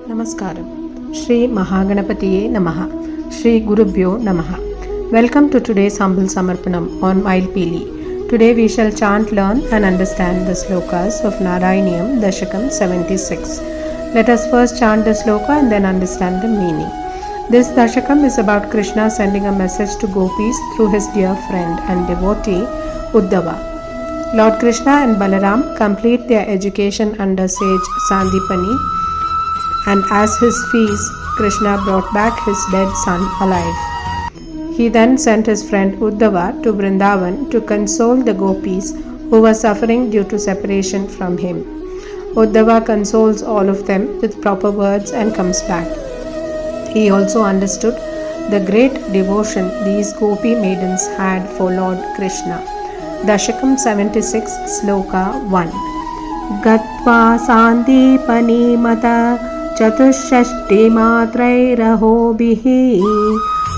Namaskaram. Shri Mahaganapatiye Namah. Shri Gurubhyo Namah. Welcome to today's humble samarpanam on Mayilpeeli. Today we shall chant, learn and understand the slokas of Narayaneeyam Dasakam 76. Let us first chant the sloka and then understand the meaning. This Dasakam is about Krishna sending a message to Gopis through his dear friend and devotee Udhava. Lord Krishna and Balaram complete their education under sage Sandipani, and as his feast, Krishna brought back his dead son alive. He then sent his friend Udhava to Vrindavan to console the Gopis who were suffering due to separation from him. Udhava consoles all of them with proper words and comes back. He also understood the great devotion these Gopi maidens had for Lord Krishna. Dasakam 76, Sloka 1. Gatva Sandipani Mata चतुष्षष्टिमात्रैरहोभिः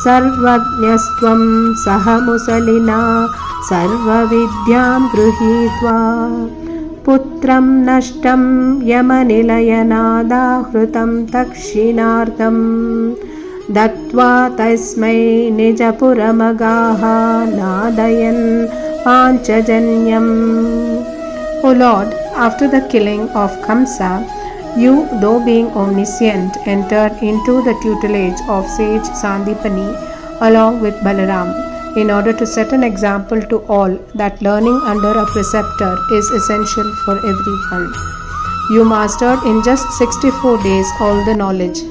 सर्वज्ञस्त्वं सहमुसलिना सर्वविद्यां गृहीत्वा पुत्रं नष्टं यमनिलयनादाहृतं दक्षिणार्थं दत्त्वा तस्मै निजपुरमगाः नादयन् पाञ्चजन्यम्. O Lord, after the killing of Kamsa, you, though being omniscient, entered into the tutelage of sage Sandipani along with Balaram, in order to set an example to all that learning under a preceptor is essential for everyone. You mastered in just 64 days all the knowledge.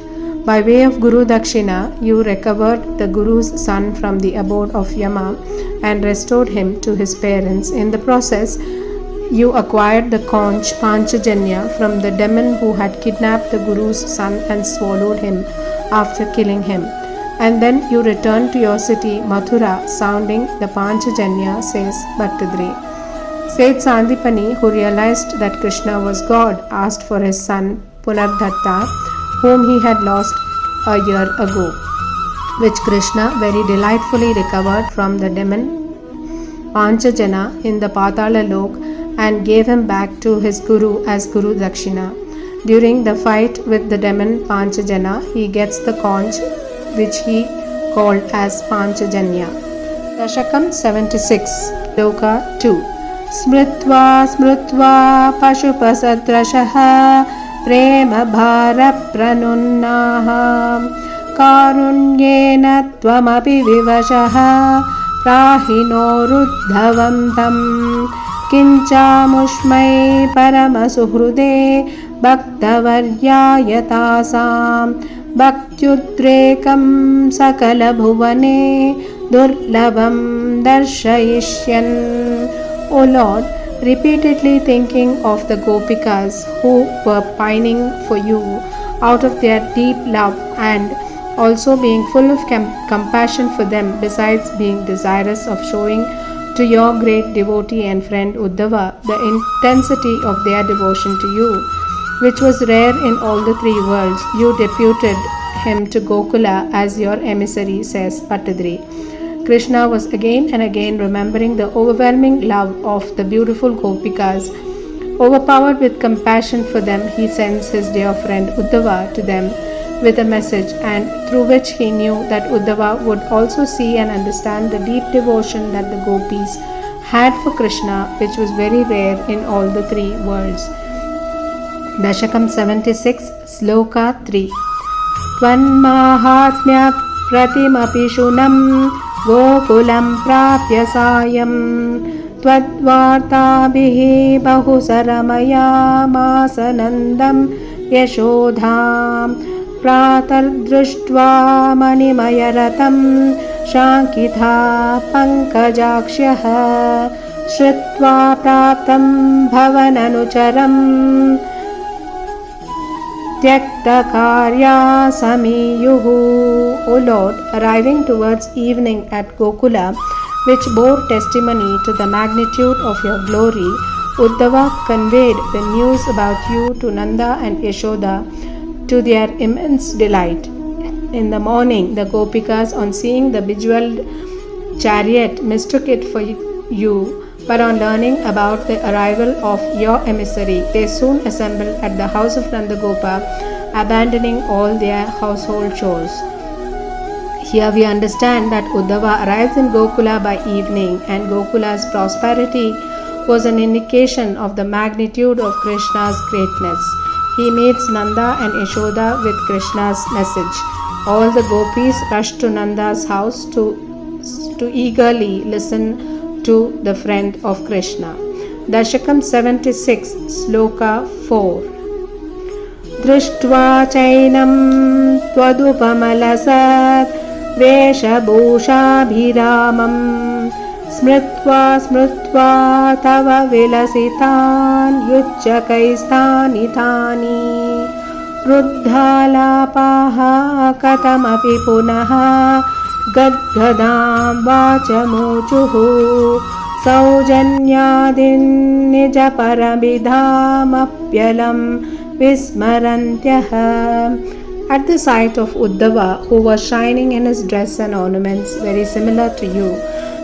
By way of Guru Dakshina, you recovered the Guru's son from the abode of Yama and restored him to his parents. In the process, you acquired the conch Panchajanya from the demon who had kidnapped the Guru's son and swallowed him after killing him. And then you returned to your city Mathura sounding the Panchajanya, says Bhattadri. Sage Sandipani, who realized that Krishna was God, asked for his son Punardhatta, whom he had lost a year ago, which Krishna very delightfully recovered from the demon Panchajana in the Patala Lok and gave him back to his Guru as Guru Dakshina. During the fight with the demon Panchajana, he gets the conch which he called as Panchajanya. Dasakam 76, Sloka 2. Smritva smritva pashupasadrashaha prema bhara pranunnaha karunyena tvamapi vivashaha prahinorudhavam tam किंचामुष्मै परमसुहृदे भक्तवर्यायतासां भक्त्युद्रेकं सकलभुवने दुर्लभं दर्शयिष्यन्. O Lord, repeatedly thinking of the Gopikas who were pining for you out of their deep love and also being full of compassion for them, besides being desirous of showing to your great devotee and friend Udhava the intensity of their devotion to you, which was rare in all the three worlds, you deputed him to Gokula as your emissary, says Bhattadri. Krishna was again and again remembering the overwhelming love of the beautiful Gopikas. Overpowered with compassion for them, he sends his dear friend Udhava to them with a message, and through which he knew that Udhava would also see and understand the deep devotion that the Gopis had for Krishna, which was very rare in all the three worlds. Dasakam 76, Sloka 3. Tvanmahatmya pratimapi shunam Gokulam prapya sayam Tvadvartabhihi bahusaramaya masanandam yashodham प्रातर्दृष्ट्वा मणिमयरतं शाङ्किता पङ्कजाक्ष्यः श्रुत्वा प्राप्तं भवननुचरं त्यक्तकार्या समीयुः. O Lord, arriving towards evening at Gokula, which bore testimony to the magnitude of your glory, Udhava conveyed the news about you to Nanda and Yashoda to their immense delight. In the morning, the Gopikas, on seeing the bejeweled chariot, mistook it for you, but on learning about the arrival of your emissary, they soon assembled at the house of Nandagopa abandoning all their household chores. Here we understand that Udhava arrives in Gokula by evening, and Gokula's prosperity was an indication of the magnitude of Krishna's greatness. He meets Nanda and Yashoda with Krishna's message. All the Gopis rushed to Nanda's house to eagerly listen to the friend of Krishna. Dasakam 76, Sloka 4. Drishtva chainam tvadupamalasa veshabhushabhiramam smritva tava vilasitan yuchakaistani thani ruddhalapaha katamapi punaha gadgadam vachamuchuhu saujanyadin nijaparamidhamapyalam vismarantyah. At the sight of Udhava, who was shining in his dress and ornaments very similar to you,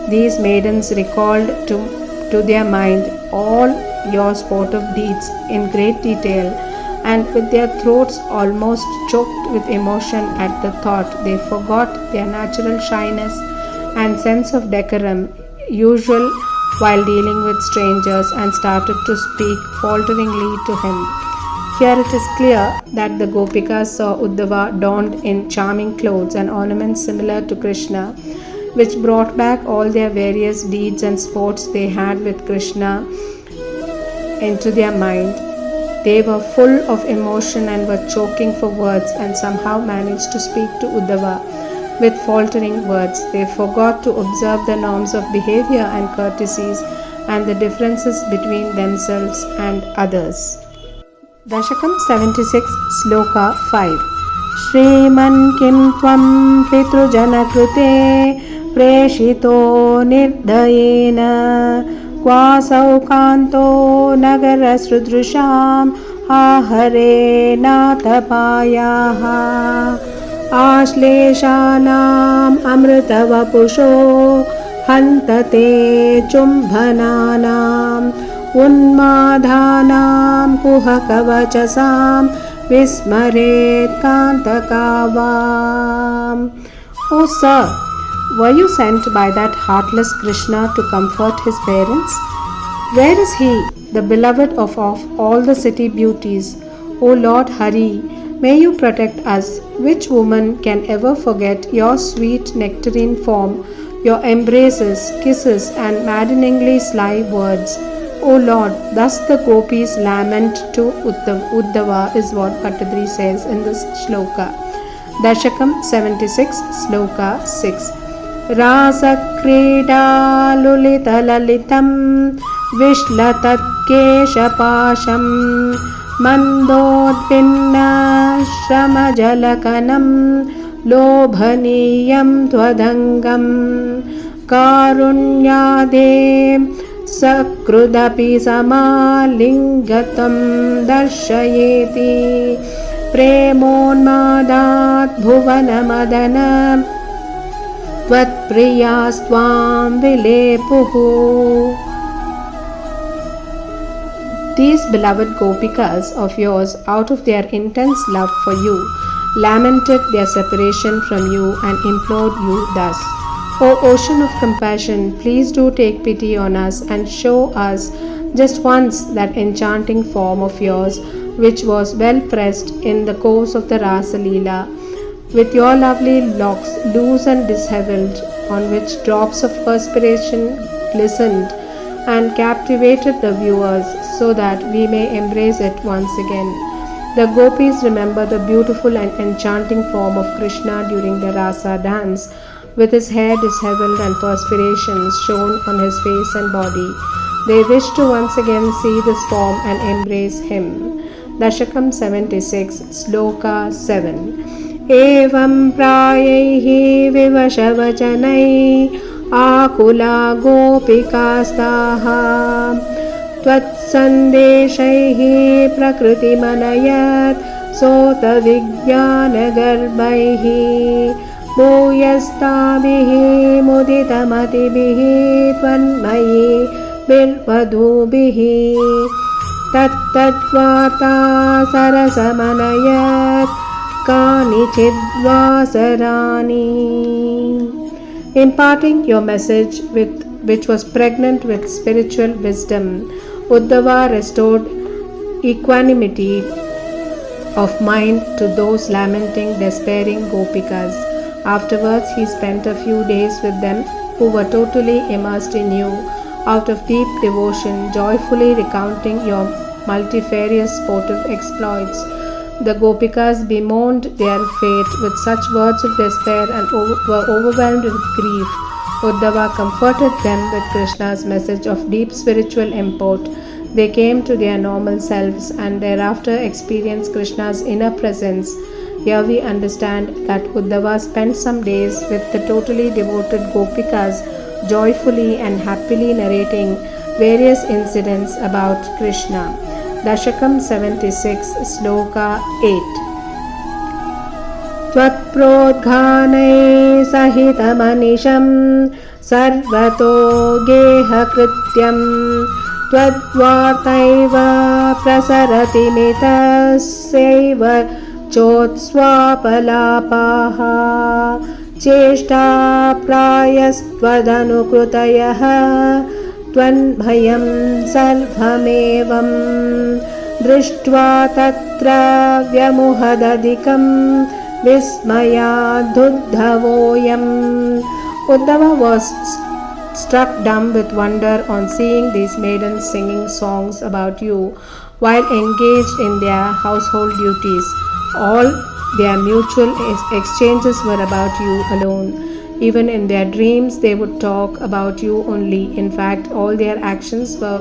these maidens recalled to their mind all your sportive deeds in great detail, and with their throats almost choked with emotion at the thought, they forgot their natural shyness and sense of decorum usual while dealing with strangers and started to speak falteringly to him. Here it is clear that the Gopikas saw Udhava donned in charming clothes and ornaments similar to Krishna, which brought back all their various deeds and sports they had with Krishna into their mind. They were full of emotion and were choking for words, and somehow managed to speak to Udhava with faltering words. They forgot to observe the norms of behavior and courtesies and the differences between themselves and others. Dasakam 76, Sloka 5. Shriman kim tvam pitrujana krute preshito nirdayena kvasau kanto nagara srudrusham Haraye nathapayaha ashleshanam amritavapusho hantate chumbhananam unmadhanam kuhakavachasam vismaret kantakavam. O sir, were you sent by that heartless Krishna to comfort his parents? Where is he, the beloved of all the city beauties? O Lord Hari, may you protect us. Which woman can ever forget your sweet nectarine form, your embraces, kisses, and maddeningly sly words? O Lord, thus the Gopis lament to Udhava is what Bhattadri says in this shloka. Dasakam 76, Sloka 6. Rasa krida lulita lalitam vishlatat keshapasham mandodvinna shrama jalakanam lobhaniyam twadangam karunyadem sakrudapi samalingatam darshayeti premonmadat bhuvanamadana tvatpriyastvam vilepuhu. These beloved Gopikas of yours, out of their intense love for you, lamented their separation from you and implored you thus: O ocean of compassion, please do take pity on us and show us just once that enchanting form of yours, which was well pressed in the course of the Rasa Leela, with your lovely locks loose and dishevelled, on which drops of perspiration glistened, and captivated the viewers, so that we may embrace it once again. The Gopis remember the beautiful and enchanting form of Krishna during the Rasa dance, with his hair dishevelled and perspiration shown on his face and body. They wish to once again see this form and embrace him. Dasakam 76, Sloka 7. Evam prayaihi vivashavachanai akula gopikastaha tvatsandeshaihi prakriti manayat sota vijnana garbaihi bhuyastabihi muditamatibihi tvanmayi birvadhubihi तत्तद्वार्ता सरसमनयत् कानिचिद्वासराणि. Imparting your message which was pregnant with spiritual wisdom, Udhava restored equanimity of mind to those lamenting, despairing Gopikas. Afterwards, he spent a few days with them who were totally immersed in you, out of deep devotion, joyfully recounting your multifarious sportive exploits. The Gopikas bemoaned their fate with such words of despair and were overwhelmed with grief. Udhava comforted them with Krishna's message of deep spiritual import. They came to their normal selves and thereafter experienced Krishna's inner presence. Here we understand that Udhava spent some days with the totally devoted Gopikas, joyfully and happily narrating various incidents about Krishna. Dasakam 76, Sloka 8. Tvatprodghanai sahitamaniṣam sarvato geha krityam Twadvartaiva prasarati mitasyaiva chotswapalapaha cheshta prayastvadanukrutayaha tvanbhayam sarvamevam drishtva tatra vyamuhadadikam vismayadudhavoyam. Udhava was struck dumb with wonder on seeing these maidens singing songs about you while engaged in their household duties. All their mutual exchanges were about you alone. Even in their dreams, they would talk about you only. In fact, all their actions were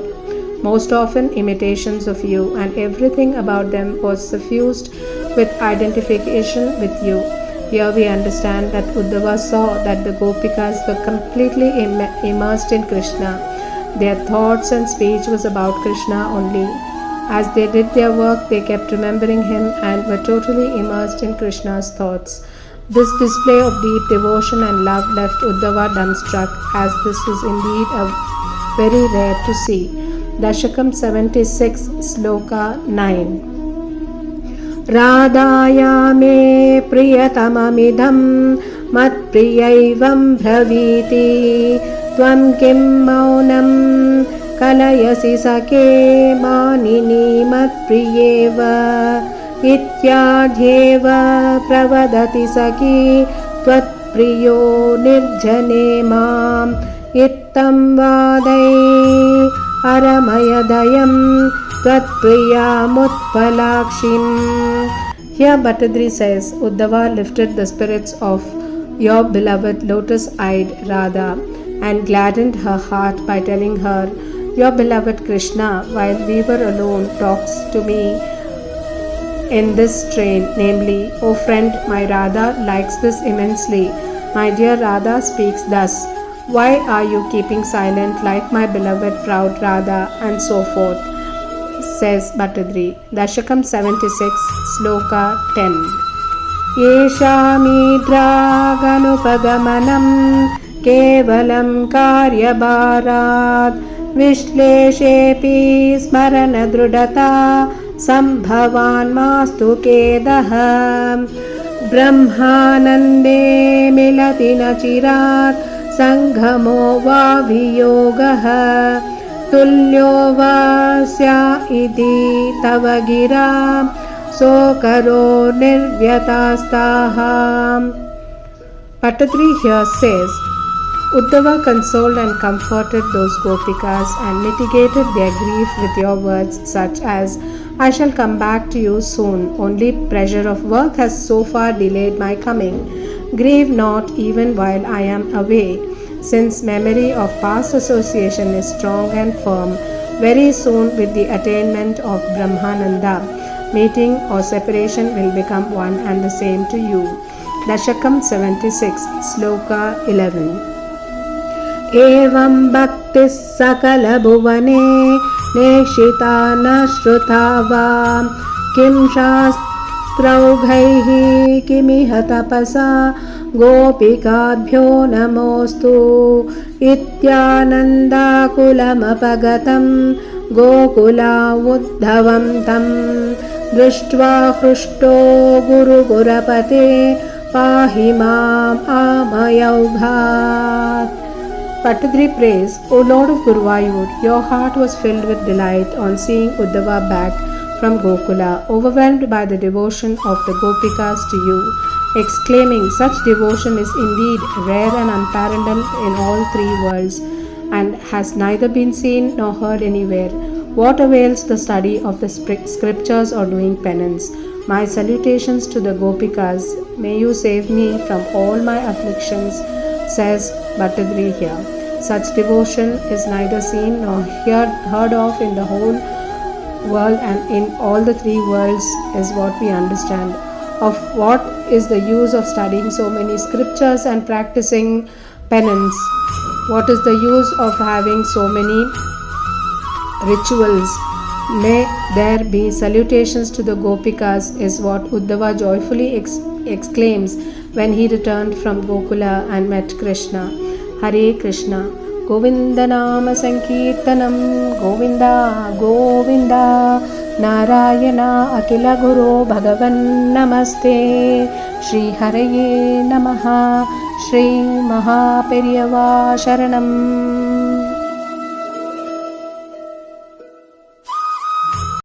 most often imitations of you, and everything about them was suffused with identification with you. Here we understand that Udhava saw that the Gopikas were completely immersed in Krishna. Their thoughts and speech was about Krishna only. As they did their work, they kept remembering him and were totally immersed in Krishna's thoughts. This display of deep devotion and love left Udhava dumbstruck, as this was indeed very rare to see. Dasakam 76, Sloka 9. Radhaya me priyatamamidham matpriyaivam bhaviti tvam kim maunam kalayasi sake manini matpriyeva ityadhyeva pravadati saki tvatpriyo nirjane mam ittam vadai aramayadayam tvatpriyamutpalakshim. Here Bhattadri says, Udhava lifted the spirits of your beloved lotus-eyed Radha and gladdened her heart by telling her, your beloved Krishna, while we were alone, talks to me in this strain, namely, O friend, my Radha likes this immensely. My dear Radha speaks thus. Why are you keeping silent like my beloved proud Radha, and so forth, says Bhattadri. Dasakam 76, Sloka 10. Yeshamidhraganupagamam kevalam karyabharat vishleshepi smaranadrudata sambhavan mastu kedaha brahmanande milati nachirat sanghamo vaviyogaha tulyo vasya iti tava gira sokaro nirvyatastaha. Bhattadri here says, Udhava consoled and comforted those Gopikas and mitigated their grief with your words such as, I shall come back to you soon, only pressure of work has so far delayed my coming. Grieve not even while I am away, since memory of past association is strong and firm. Very soon with the attainment of Brahmananda, meeting or separation will become one and the same to you. Dasakam 76, Sloka 11. Evam bhaktis sakala bhuvane neshita nashrutava kim shastraughaihi kimiha tapasa gopikabhyo namostu ityananda kulamapagatam Gokula Udhavam tam Drishtva Hrushto Guru Gurapate Pahi Mam Amayaughat. Patadri prays, O Lord of Guruvayur, your heart was filled with delight on seeing Udhava back from Gokula, overwhelmed by the devotion of the Gopikas to you, exclaiming, such devotion is indeed rare and unparalleled in all three worlds, and has neither been seen nor heard anywhere. What avails the study of the scriptures or doing penance? My salutations to the Gopikas. May you save me from all my afflictions, says Bhattadri here. Such devotion is neither seen nor heard of in the whole world and in all the three worlds is what we understand. Of what is the use of studying so many scriptures and practicing penance? What is the use of having so many rituals? May there be salutations to the Gopikas, is what Udhava joyfully exclaims when he returned from Gokula and met Krishna. Hare Krishna. Govinda Nama Sankirtanam. Govinda Govinda. Narayana Akila Guru Bhagavan Namaste. Shri Haraye Namah. Shri Mahaperiyava Sharanam.